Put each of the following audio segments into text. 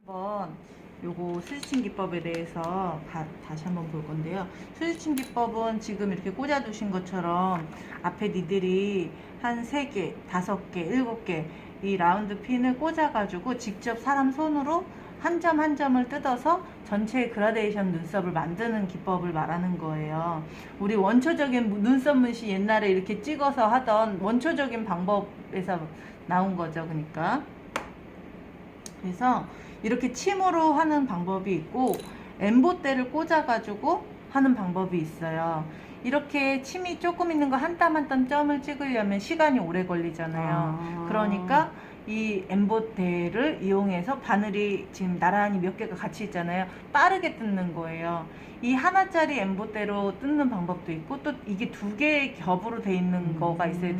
한번 요거 수지침 기법에 대해서 다시 한번 볼 건데요. 수지침 기법은 지금 이렇게 꽂아 두신 것처럼 앞에 니들이 한 3개, 5개, 7개 이 라운드 핀을 꽂아 가지고 직접 사람 손으로 한 점 한 점을 뜯어서 전체 그라데이션 눈썹을 만드는 기법을 말하는 거예요. 우리 원초적인 눈썹 문시 옛날에 이렇게 찍어서 하던 원초적인 방법에서 나온 거죠. 그러니까 그래서 이렇게 침으로 하는 방법이 있고 엠보대를 꽂아 가지고 하는 방법이 있어요. 이렇게 침이 조금 있는 거 한 땀 한 땀 점을 찍으려면 시간이 오래 걸리잖아요. 그러니까 이 엠보대를 이용해서 바늘이 지금 나란히 몇 개가 같이 있잖아요. 빠르게 뜯는 거예요. 이 하나짜리 엠보대로 뜯는 방법도 있고, 또 이게 2개의 겹으로 돼 있는 거가 있어요.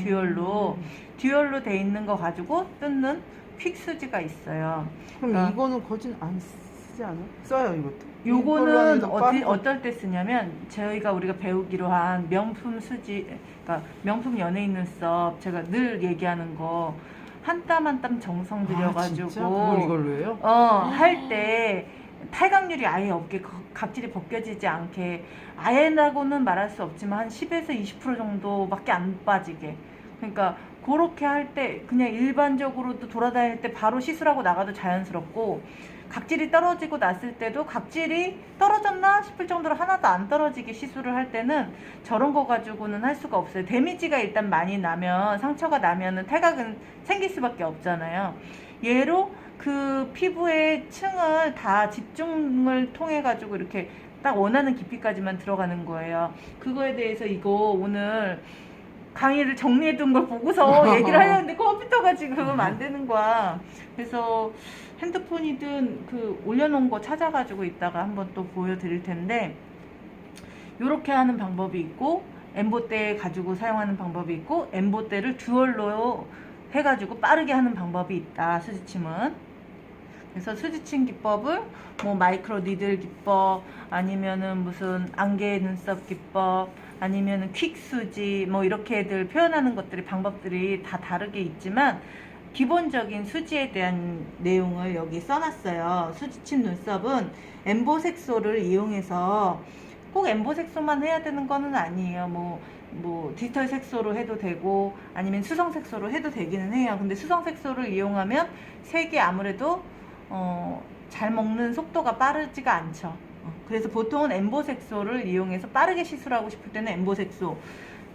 듀얼로 돼 있는 거 가지고 뜯는 퀵스지가 있어요. 그럼 그러니까 이거는 거진 안 쓰지 않아? 써요 이것도? 요거는 어떨 때 쓰냐면 우리가 배우기로 한 명품 수지, 그러니까 명품 연예인 눈썹, 제가 늘 얘기하는 거 한 땀 한 땀 정성 들여가지고 그걸 이걸로 해요? 할 때 탈각률이 아예 없게 각질이 벗겨지지 않게, 아예라고는 말할 수 없지만 한 10에서 20% 정도밖에 안 빠지게, 그러니까 그렇게 할 때 그냥 일반적으로도 돌아다닐 때 바로 시술하고 나가도 자연스럽고, 각질이 떨어지고 났을 때도 각질이 떨어졌나 싶을 정도로 하나도 안 떨어지게 시술을 할 때는 저런 거 가지고는 할 수가 없어요. 데미지가 일단 많이 나면, 상처가 나면은 탈각은 생길 수밖에 없잖아요. 얘로 그 피부의 층을 다 집중을 통해 가지고 이렇게 딱 원하는 깊이까지만 들어가는 거예요. 그거에 대해서 이거 오늘 강의를 정리해둔 걸 보고서 얘기를 하려는데 컴퓨터가 지금 안 되는 거야. 그래서 핸드폰이든 그 올려놓은 거 찾아가지고 이따가 한번 또 보여드릴 텐데, 요렇게 하는 방법이 있고, 엠보대 가지고 사용하는 방법이 있고, 엠보대를 듀얼로 해가지고 빠르게 하는 방법이 있다, 수지침은. 그래서 수지침 기법을 뭐 마이크로 니들 기법, 아니면은 무슨 안개 눈썹 기법, 아니면은 퀵수지, 뭐 이렇게들 표현하는 것들이, 방법들이 다 다르게 있지만 기본적인 수지에 대한 내용을 여기 써놨어요. 수지침 눈썹은 엠보 색소를 이용해서, 꼭 엠보 색소만 해야 되는 거는 아니에요. 뭐 디지털 색소로 해도 되고 아니면 수성 색소로 해도 되기는 해요. 근데 수성 색소를 이용하면 색이 아무래도 잘 먹는 속도가 빠르지가 않죠. 그래서 보통은 엠보 색소를 이용해서 빠르게 시술하고 싶을 때는 엠보 색소,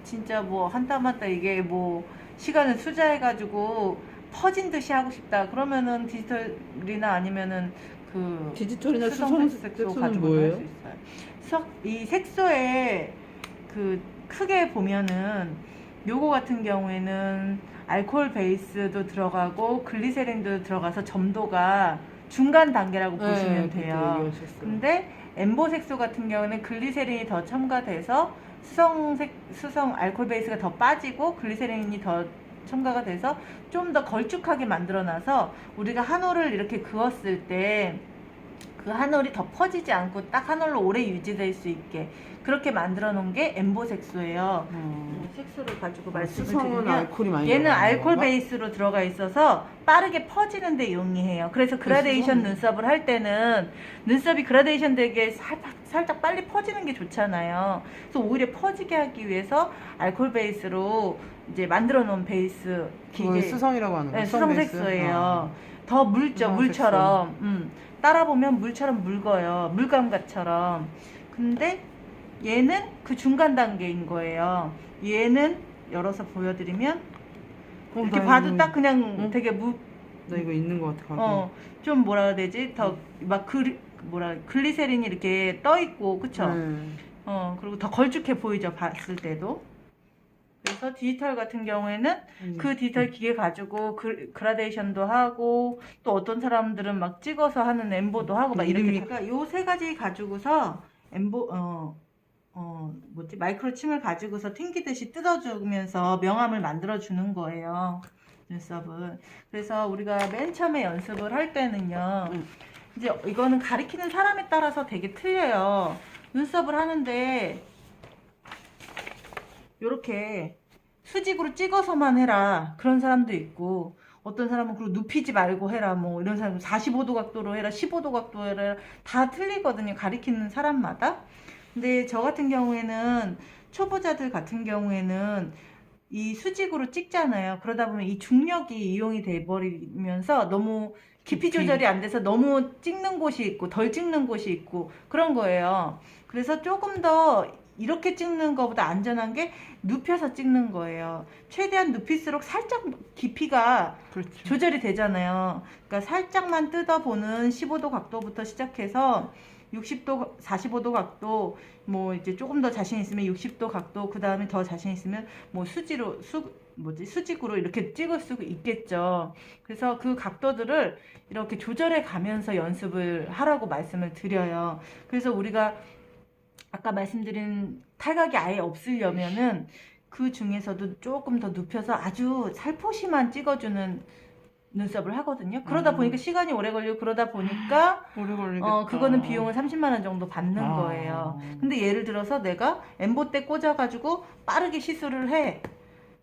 진짜 뭐 한 땀 한 땀 이게 뭐 시간을 투자해가지고 퍼진 듯이 하고 싶다 그러면은 디지털이나 아니면은 그 디지털이나 수성 수성 색소 색소는 가지고 뭐예요? 할 수 있어요. 이 색소에 그 크게 보면은 요거 같은 경우에는 알코올 베이스도 들어가고 글리세린도 들어가서 점도가 중간 단계라고 보시면 돼요. 근데 엠보 색소 같은 경우는 글리세린이 더 첨가돼서 수성 알코올 베이스가 더 빠지고 글리세린이 더 첨가가 돼서 좀 더 걸쭉하게 만들어놔서 우리가 한 올을 이렇게 그었을 때 그 한 올이 더 퍼지지 않고 딱 한 올로 오래 유지될 수 있게 그렇게 만들어 놓은 게 엠보 색소예요. 색소를 가지고 말씀을 드리면, 알코올이 많이 얘는 들어가는 알코올 건가? 베이스로 들어가 있어서 빠르게 퍼지는 데 용이해요. 그래서 그라데이션 눈썹을 할 때는 눈썹이 그라데이션 되게 살짝 빨리 퍼지는 게 좋잖아요. 그래서 오히려 퍼지게 하기 위해서 알코올 베이스로 이제 만들어 놓은 베이스 기계, 수성이라고 하는 거예요? 네, 수성 색소예요. 더 묽죠, 물처럼. 따라 보면 물처럼 묽어요, 물감같처럼. 근데 얘는 그 중간 단계인 거예요. 얘는 열어서 보여드리면 이렇게 봐도 딱 그냥 되게 나 이거 있는 것 같아. 좀 뭐라 해야 되지? 더 막 글리세린이 이렇게 떠 있고, 그쵸? 그리고 더 걸쭉해 보이죠, 봤을 때도. 그래서 디지털 같은 경우에는 그 디지털 기계 가지고 그라데이션도 하고, 또 어떤 사람들은 막 찍어서 하는 엠보도 하고 막 이렇게. 그러니까 요 3가지 가지고서 마이크로 침을 가지고서 튕기듯이 뜯어주면서 명암을 만들어 주는 거예요, 눈썹을. 그래서 우리가 맨 처음에 연습을 할 때는요, 이제 이거는 가리키는 사람에 따라서 되게 틀려요. 눈썹을 하는데 요렇게 수직으로 찍어서만 해라 그런 사람도 있고, 어떤 사람은 그리고 눕히지 말고 해라 뭐 이런 사람은 45도 각도로 해라 15도 각도로 해라 다 틀리거든요. 가리키는 사람마다. 근데 저 같은 경우에는 초보자들 같은 경우에는 이 수직으로 찍잖아요. 그러다 보면 이 중력이 이용이 돼 버리면서 너무 깊이 조절이 안 돼서 너무 찍는 곳이 있고 덜 찍는 곳이 있고 그런 거예요. 그래서 조금 더 이렇게 찍는 것보다 안전한 게 눕혀서 찍는 거예요. 최대한 눕힐수록 살짝 깊이가 그렇죠. 조절이 되잖아요. 그러니까 살짝만 뜯어보는 15도 각도부터 시작해서 60도, 45도 각도, 뭐 이제 조금 더 자신 있으면 60도 각도, 그 다음에 더 자신 있으면 뭐 수직으로 이렇게 찍을 수 있겠죠. 그래서 그 각도들을 이렇게 조절해 가면서 연습을 하라고 말씀을 드려요. 그래서 우리가 아까 말씀드린 탈각이 아예 없으려면은 그 중에서도 조금 더 눕혀서 아주 살포시만 찍어주는 눈썹을 하거든요. 그러다 보니까 시간이 오래 걸리고 그러다 보니까 오래 걸리겠다. 그거는 비용을 30만 원 정도 받는 거예요. 근데 예를 들어서 내가 엠보때 꽂아가지고 빠르게 시술을 해.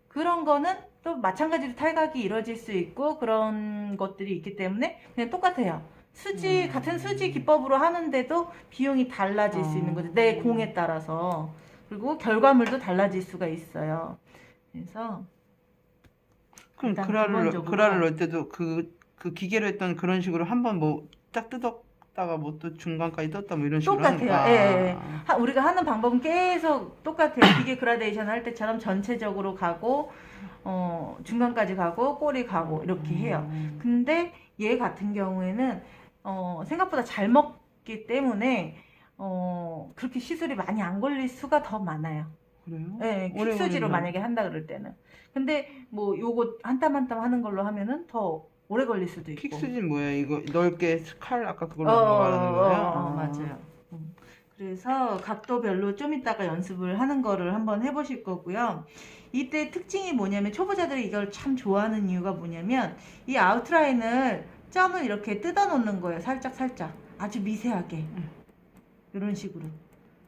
그런 거는 또 마찬가지로 탈각이 이루어질 수 있고 그런 것들이 있기 때문에 그냥 똑같아요. 같은 수지 기법으로 하는데도 비용이 달라질 수 있는 거죠. 내 공에 따라서. 그리고 결과물도 달라질 수가 있어요. 그래서 그럼 일단 그라를 넣을 때도 그 기계로 했던 그런 식으로 한번 뭐 딱 뜯었다가 뭐 또 중간까지 떴다 뭐 이런 식으로 똑같아요. 하니까. 예. 우리가 하는 방법은 계속 똑같아요. 기계 그라데이션 할 때처럼 전체적으로 가고 중간까지 가고 꼬리 가고 이렇게 해요. 근데 얘 같은 경우에는 생각보다 잘 먹기 때문에 그렇게 시술이 많이 안 걸릴 수가 더 많아요. 그래요? 네, 오래 킥수지로 걸린다. 만약에 한다 그럴 때는. 근데 뭐 요거 한 땀 한 땀 하는 걸로 하면은 더 오래 걸릴 수도 있고. 킥수진 뭐야? 이거 넓게 칼 아까 그걸로 넘어가는 거예요? 맞아요. 그래서 각도별로 좀 이따가 연습을 하는 거를 한번 해보실 거고요. 이때 특징이 뭐냐면 초보자들이 이걸 참 좋아하는 이유가 뭐냐면 이 아웃라인을 점을 이렇게 뜯어 놓는 거예요. 살짝 아주 미세하게 이런 식으로.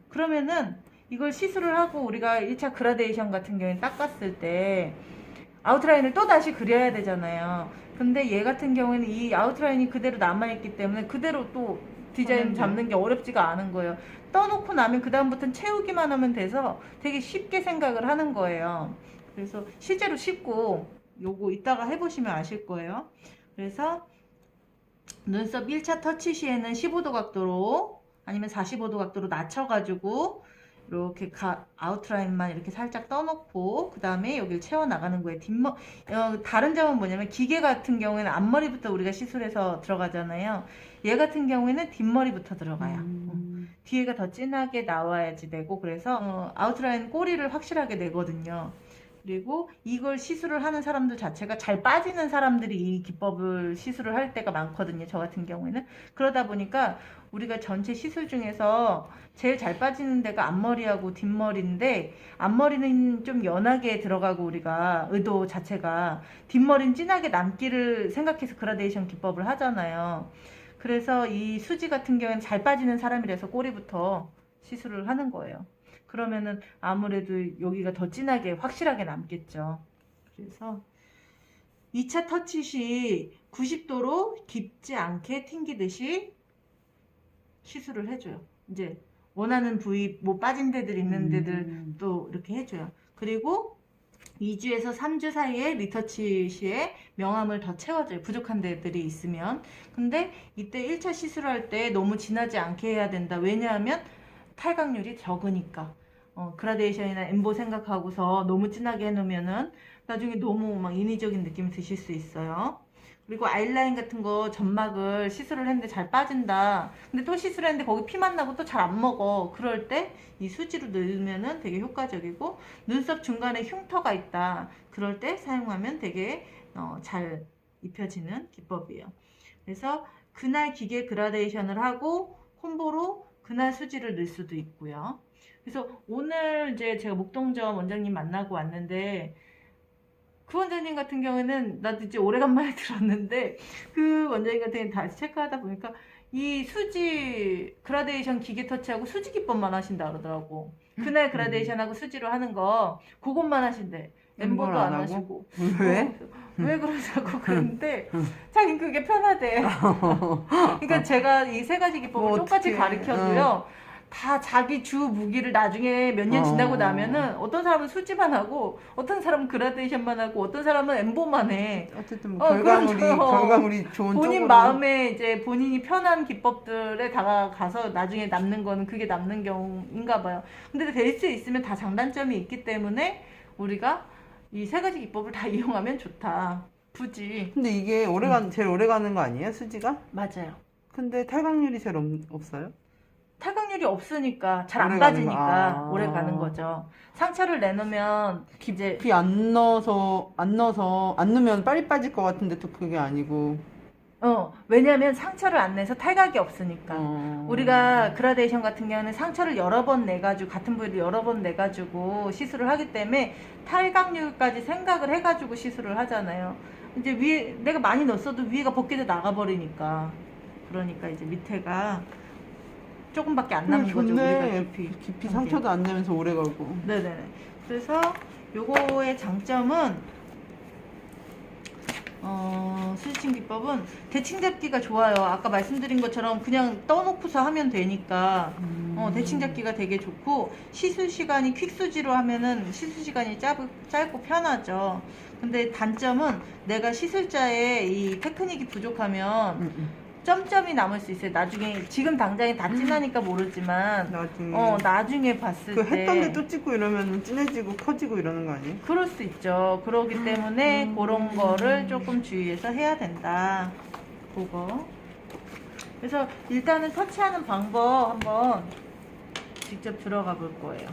그러면은 이걸 시술을 하고 우리가 1차 그라데이션 같은 경우에 닦았을 때 아웃라인을 또 다시 그려야 되잖아요. 근데 얘 같은 경우에는 이 아웃라인이 그대로 남아있기 때문에 그대로 또 디자인 잡는 게 어렵지가 않은 거예요. 떠놓고 나면 그 다음부터는 채우기만 하면 돼서 되게 쉽게 생각을 하는 거예요. 그래서 실제로 쉽고 요거 이따가 해보시면 아실 거예요. 그래서 눈썹 1차 터치 시에는 15도 각도로 아니면 45도 각도로 낮춰가지고 이렇게 아웃라인만 이렇게 살짝 떠놓고 그 다음에 여기를 채워나가는 거예요. 다른 점은 뭐냐면 기계 같은 경우에는 앞머리부터 우리가 시술해서 들어가잖아요. 얘 같은 경우에는 뒷머리부터 들어가요. 뒤에가 더 진하게 나와야지 되고 그래서 아웃라인 꼬리를 확실하게 내거든요. 그리고 이걸 시술을 하는 사람들 자체가 잘 빠지는 사람들이 이 기법을 시술을 할 때가 많거든요. 저 같은 경우에는. 그러다 보니까 우리가 전체 시술 중에서 제일 잘 빠지는 데가 앞머리하고 뒷머리인데 앞머리는 좀 연하게 들어가고 우리가 의도 자체가 뒷머리는 진하게 남기를 생각해서 그라데이션 기법을 하잖아요. 그래서 이 수지 같은 경우에는 잘 빠지는 사람이라서 꼬리부터 시술을 하는 거예요. 그러면은 아무래도 여기가 더 진하게 확실하게 남겠죠. 그래서 2차 터치 시 90도로 깊지 않게 튕기듯이 시술을 해줘요. 이제 원하는 부위 뭐 빠진 데들 있는 데들 또 이렇게 해줘요. 그리고 2주에서 3주 사이에 리터치 시에 명암을 더 채워줘요. 부족한 데들이 있으면. 근데 이때 1차 시술할 때 너무 진하지 않게 해야 된다. 왜냐하면 탈각률이 적으니까. 그라데이션이나 엠보 생각하고서 너무 진하게 해놓으면은 나중에 너무 막 인위적인 느낌이 드실 수 있어요. 그리고 아이라인 같은 거 점막을 시술을 했는데 잘 빠진다. 근데 또 시술했는데 거기 피만 나고 또 잘 안 먹어. 그럴 때 이 수지로 넣으면은 되게 효과적이고 눈썹 중간에 흉터가 있다. 그럴 때 사용하면 되게 잘 입혀지는 기법이에요. 그래서 그날 기계 그라데이션을 하고 콤보로 그날 수지를 넣을 수도 있고요. 그래서 오늘 이제 제가 목동점 원장님 만나고 왔는데 그 원장님 같은 경우에는 나도 이제 오래간만에 들었는데 그 원장님 같은 경우는 다시 체크하다 보니까 이 수지 그라데이션 기계 터치하고 수지 기법만 하신다 그러더라고. 그날 그라데이션하고 수지로 하는 거 그것만 하신대. 엠보도 안 안 하고? 하시고. 왜? 왜 그러자고 그랬는데 자기는 그게 편하대. 그러니까 제가 이 세 가지 기법을 뭐 똑같이 어떡해. 가르쳐도요. 다 자기 주 무기를 나중에 몇 년 지나고 나면은 어떤 사람은 수지만 하고 어떤 사람은 그라데이션만 하고 어떤 사람은 엠보만 해. 어쨌든 뭐 결과물이 그렇죠. 결과물이 좋은 본인 쪽으로. 마음에 이제 본인이 편한 기법들에 다가가서 나중에 남는 거는 그게 남는 경우인가 봐요. 근데 될 수 있으면 다 장단점이 있기 때문에 우리가 이 세 가지 기법을 다 이용하면 좋다. 굳이. 근데 이게 제일 오래 가는 거 아니에요? 수지가? 맞아요. 근데 탈각률이 제일 없어요? 탈각률이 없으니까 잘 안 오래 가는 빠지니까 거. 아. 오래 가는 거죠. 상처를 내놓으면 이제 깊이 안 넣어서 안 넣으면 빨리 빠질 것 같은데 또 그게 아니고. 왜냐면 상처를 안 내서 탈각이 없으니까. 어. 우리가 그라데이션 같은 경우는 상처를 여러 번 내가지고 같은 부위를 여러 번 내가지고 시술을 하기 때문에 탈각률까지 생각을 해가지고 시술을 하잖아요. 이제 위에 내가 많이 넣었어도 위에가 벗겨져 나가버리니까. 그러니까 이제 밑에가 조금밖에 안 남은 거죠. 우리가 좋네. 깊이 깊이 한 게. 상처도 안 내면서 오래 가고. 네네네. 그래서 요거의 장점은 스티칭 기법은 대칭 잡기가 좋아요. 아까 말씀드린 것처럼 그냥 떠놓고서 하면 되니까 대칭 잡기가 되게 좋고 시술 시간이 퀵수지로 하면은 시술 시간이 짧고 편하죠. 근데 단점은 내가 시술자의 이 테크닉이 부족하면 점점이 남을 수 있어요. 나중에 지금 당장에 다 진하니까 모르지만 나중에 봤을 그 때 했던 게 또 찍고 이러면 진해지고 커지고 이러는 거 아니에요? 그럴 수 있죠. 그러기 때문에 그런 거를 조금 주의해서 해야 된다. 그거. 그래서 일단은 터치하는 방법 한번 직접 들어가 볼 거예요.